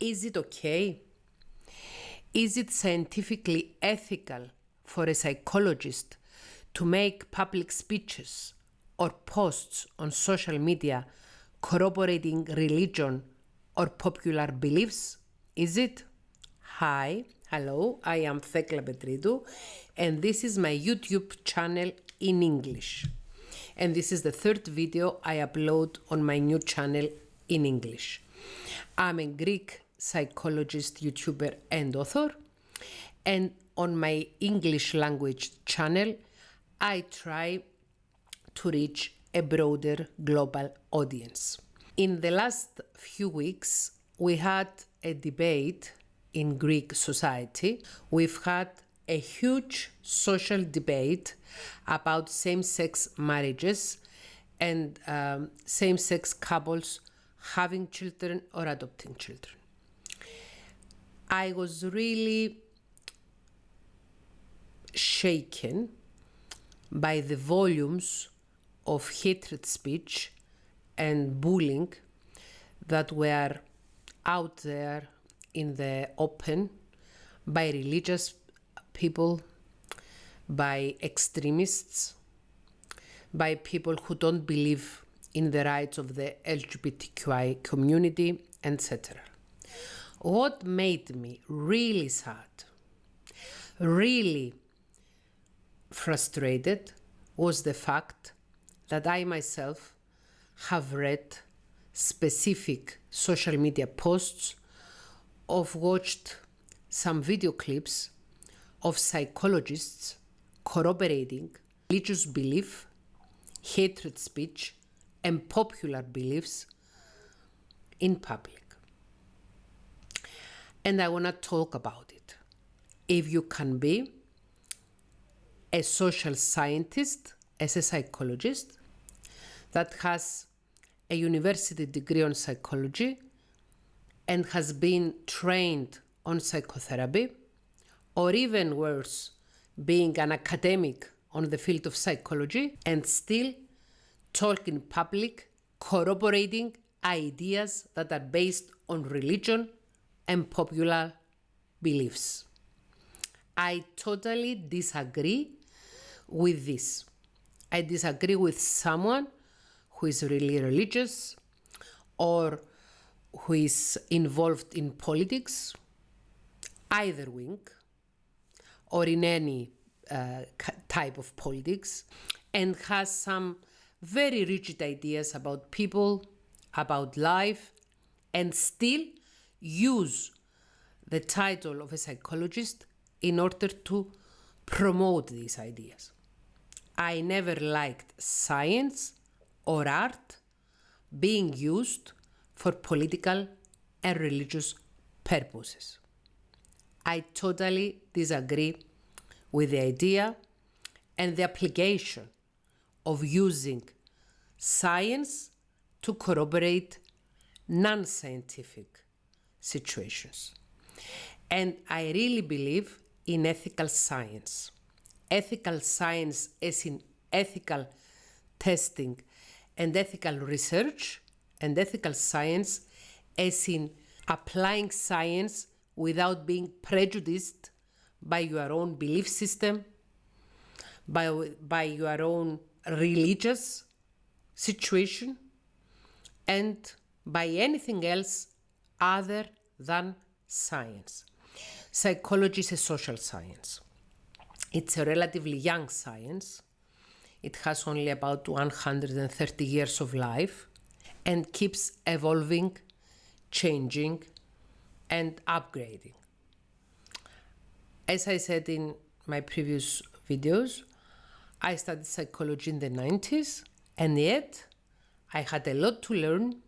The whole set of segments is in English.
Is it okay? Is it scientifically ethical for a psychologist to make public speeches or posts on social media corroborating religion or popular beliefs? Is it? Hi, hello, I am Thekla Petridou, and this is my YouTube channel in English. And this is the third video I upload on my new channel in English. I'm a Greek psychologist, YouTuber, and author. And on my English language channel, I try to reach a broader global audience. In the last few weeks, we had a debate in Greek society. We've had a huge social debate about same-sex marriages and same-sex couples having children or adopting children. I was really shaken by the volumes of hatred speech and bullying that were out there in the open by religious people, by extremists, by people who don't believe in the rights of the LGBTQI community, etc. What made me really sad, really frustrated, was the fact that I myself have read specific social media posts, of watched some video clips of psychologists corroborating religious belief, hatred speech, and popular beliefs in public. And I want to talk about it. If you can be a social scientist as a psychologist that has a university degree on psychology and has been trained on psychotherapy, or even worse, being an academic on the field of psychology and still talk in public, corroborating ideas that are based on religion and popular beliefs. I totally disagree with this. I disagree with someone who is really religious or who is involved in politics, either wing, or in any type of politics, and has some very rigid ideas about people, about life, and still use the title of a psychologist in order to promote these ideas. I never liked science or art being used for political and religious purposes. I totally disagree with the idea and the application of using science to corroborate non-scientific situations. And I really believe in ethical science. Ethical science as in ethical testing and ethical research, and ethical science as in applying science without being prejudiced by your own belief system, by your own religious situation, and by anything else other than science. Psychology is a social science. It's a relatively young science. It has only about 130 years of life and keeps evolving, changing, and upgrading. As I said in my previous videos, I studied psychology in the 90s, and yet I had a lot to learn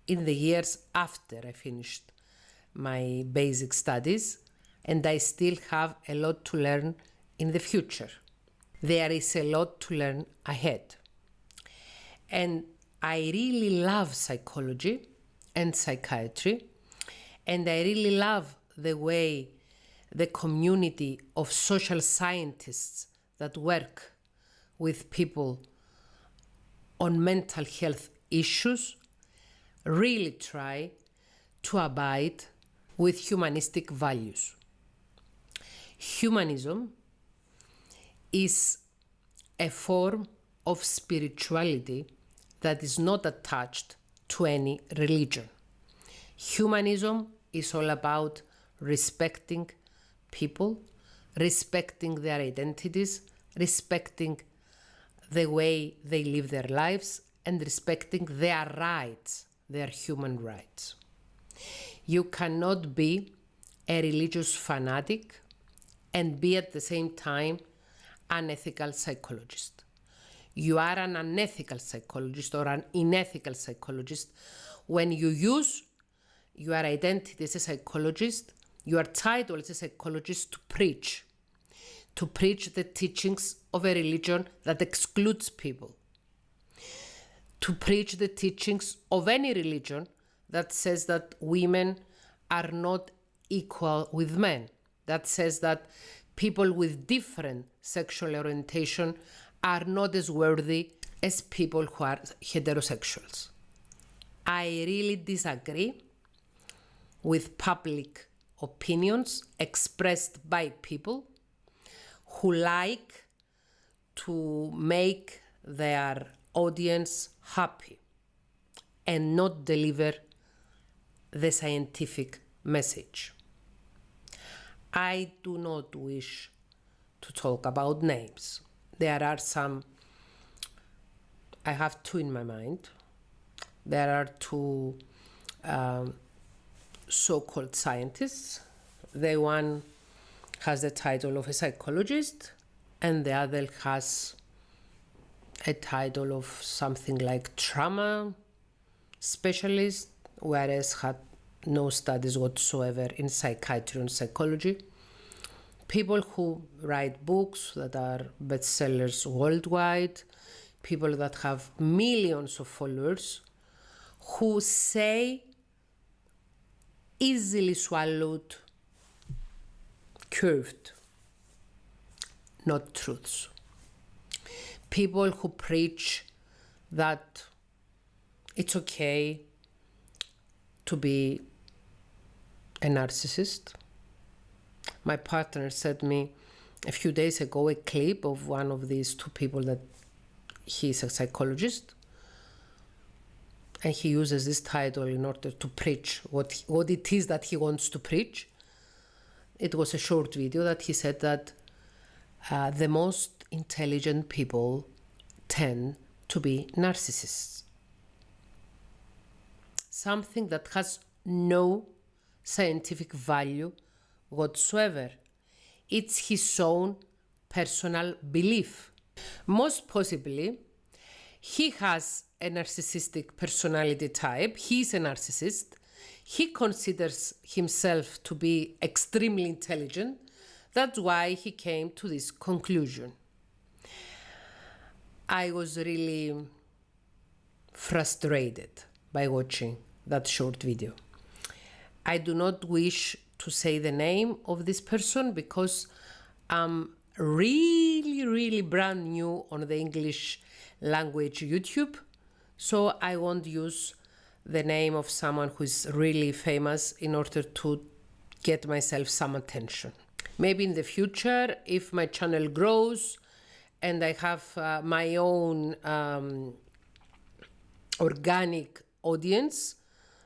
in the years after I finished my basic studies, and I still have a lot to learn in the future. There is a lot to learn ahead. And I really love psychology and psychiatry, and I really love the way the community of social scientists that work with people on mental health issues really try to abide with humanistic values. Humanism is a form of spirituality that is not attached to any religion. Humanism is all about respecting people, respecting their identities, respecting the way they live their lives, and respecting their rights, their human rights. You cannot be a religious fanatic and be at the same time an ethical psychologist. You are an unethical psychologist or an unethical psychologist when you use your identity as a psychologist, your title as a psychologist, to preach the teachings of a religion that excludes people, to preach the teachings of any religion that says that women are not equal with men, that says that people with different sexual orientation are not as worthy as people who are heterosexuals. I really disagree with public opinions expressed by people who like to make their audience happy and not deliver the scientific message. I do not wish to talk about names. There are some, I have two in my mind. There are two so-called scientists. The one has the title of a psychologist, and the other has a title of something like trauma specialist, whereas had no studies whatsoever in psychiatry and psychology. People who write books that are bestsellers worldwide, people that have millions of followers, who say easily swallowed, curved, not truths. People who preach that it's okay to be a narcissist. My partner sent me a few days ago a clip of one of these two people that he's a psychologist, and he uses this title in order to preach what it is that he wants to preach. It was a short video that he said that the most intelligent people tend to be narcissists. Something that has no scientific value whatsoever. It's his own personal belief. Most possibly, he has a narcissistic personality type. He's a narcissist. He considers himself to be extremely intelligent. That's why he came to this conclusion. I was really frustrated by watching that short video. I do not wish to say the name of this person because I'm really brand new on the English language YouTube, so I won't use the name of someone who is really famous in order to get myself some attention. Maybe in the future, if my channel grows and I have my own organic audience,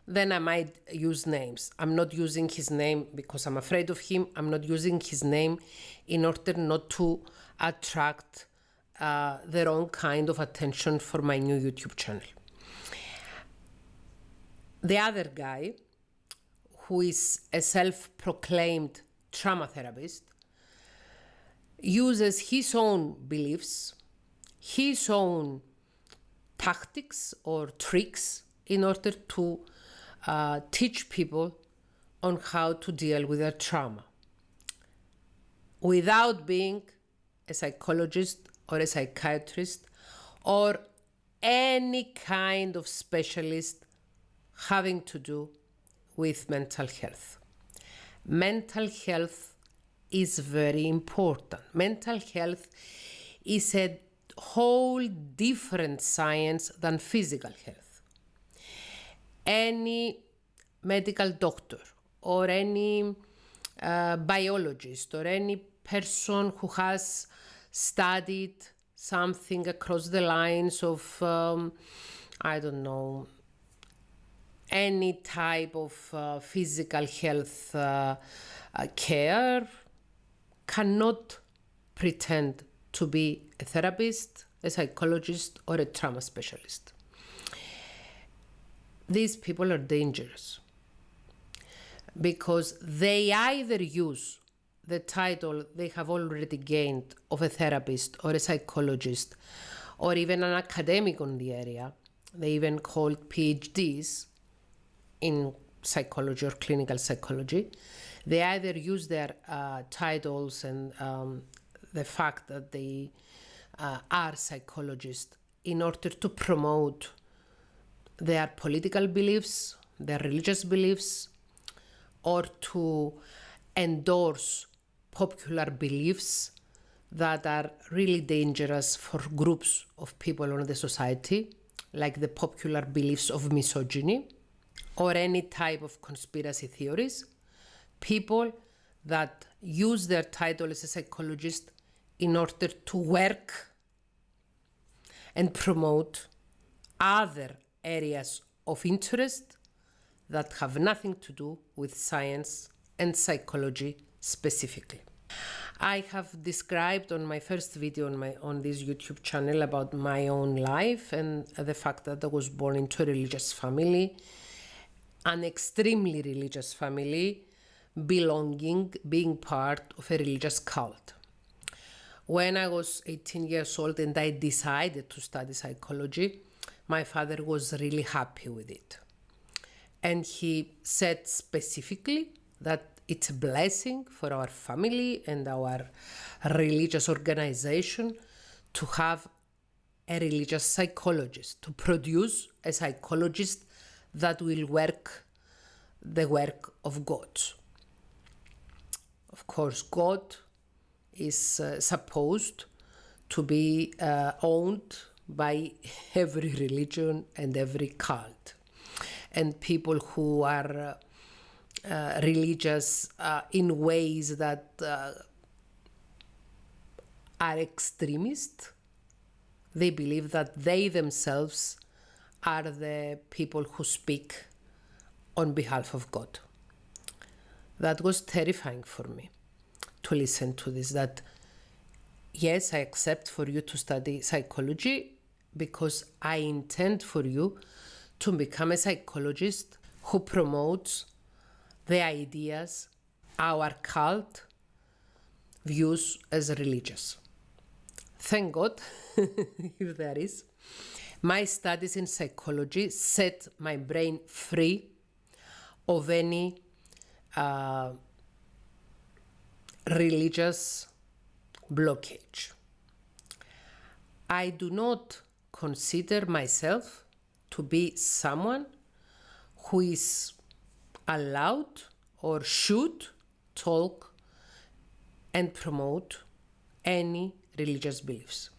then I might use names. I'm not using his name because I'm afraid of him. I'm not using his name in order not to attract the wrong kind of attention for my new YouTube channel. The other guy, who is a self-proclaimed trauma therapist, uses his own beliefs, his own tactics or tricks in order to teach people on how to deal with their trauma without being a psychologist or a psychiatrist or any kind of specialist having to do with mental health. Mental health is very important. Mental health is a whole different science than physical health. Any medical doctor or any biologist or any person who has studied something across the lines of, I don't know, any type of physical health care cannot pretend to be a therapist, a psychologist, or a trauma specialist. These people are dangerous because they either use the title they have already gained of a therapist or a psychologist or even an academic on the area. They even called PhDs in psychology or clinical psychology. They either use their titles and the fact that they are psychologists in order to promote their political beliefs, their religious beliefs, or to endorse popular beliefs that are really dangerous for groups of people in the society, like the popular beliefs of misogyny or any type of conspiracy theories. People that use their title as a psychologist in order to work and promote other areas of interest that have nothing to do with science and psychology specifically. I have described on my first video on this YouTube channel about my own life and the fact that I was born into a religious family, an extremely religious family, being part of a religious cult. When I was 18 years old and I decided to study psychology, my father was really happy with it. And he said specifically that it's a blessing for our family and our religious organization to have a religious psychologist, to produce a psychologist that will work the work of God. Of course, God is supposed to be owned by every religion and every cult. And people who are religious in ways that are extremist, they believe that they themselves are the people who speak on behalf of God. That was terrifying for me to listen to this, that yes, I accept for you to study psychology because I intend for you to become a psychologist who promotes the ideas our cult views as religious. Thank God, if there is. My studies in psychology set my brain free of any religious blockage. I do not consider myself to be someone who is allowed or should talk and promote any religious beliefs.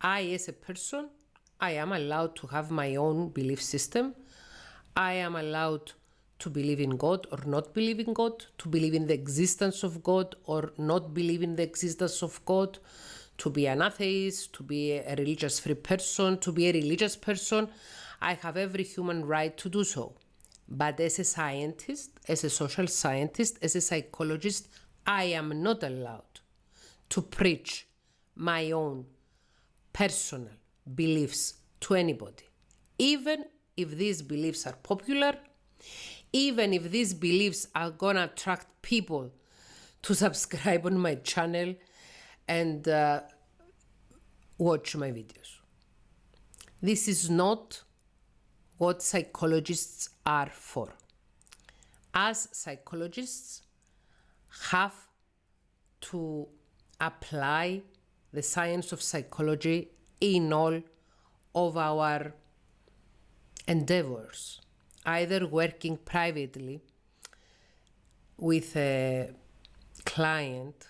I, as a person, I am allowed to have my own belief system. I am allowed to believe in God or not believe in God, to believe in the existence of God or not believe in the existence of God, to be an atheist, to be a religious-free person, to be a religious person. I have every human right to do so. But as a scientist, as a social scientist, as a psychologist, I am not allowed to preach my own personal beliefs to anybody. Even if these beliefs are popular, even if these beliefs are gonna attract people to subscribe on my channel and watch my videos. This is not what psychologists are for. As psychologists have to apply the science of psychology in all of our endeavors, either working privately with a client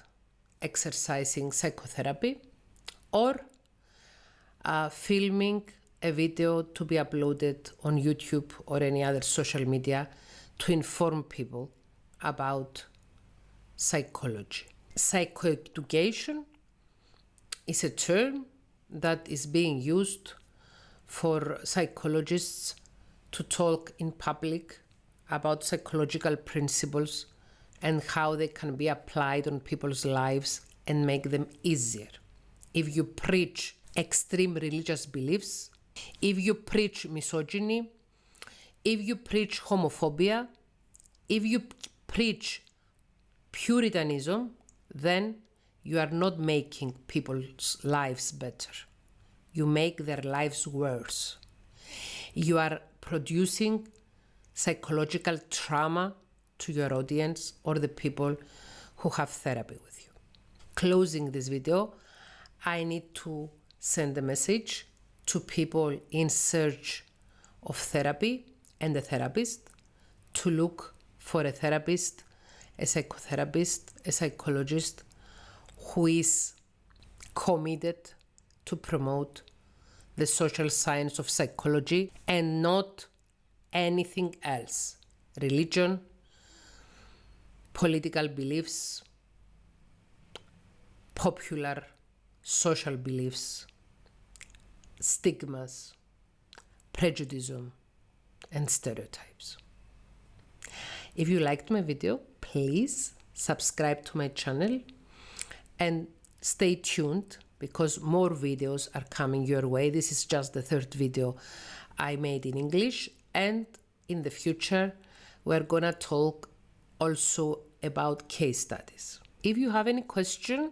exercising psychotherapy or filming a video to be uploaded on YouTube or any other social media to inform people about psychology. Psychoeducation is a term that is being used for psychologists to talk in public about psychological principles and how they can be applied on people's lives and make them easier. If you preach extreme religious beliefs, if you preach misogyny, if you preach homophobia, if you preach Puritanism, then you are not making people's lives better. You make their lives worse. You are producing psychological trauma to your audience or the people who have therapy with you. Closing this video, I need to send a message to people in search of therapy and a therapist to look for a therapist, a psychotherapist, a psychologist who is committed to promote the social science of psychology and not anything else. Religion, political beliefs, popular social beliefs, stigmas, prejudice, and stereotypes. If you liked my video, please subscribe to my channel and stay tuned because more videos are coming your way. This is just the third video I made in English, and in the future we're gonna talk also about case studies. If you have any question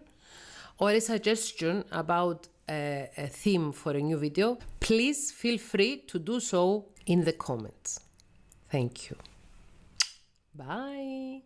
or a suggestion about a theme for a new video, please feel free to do so in the comments. Thank you. Bye.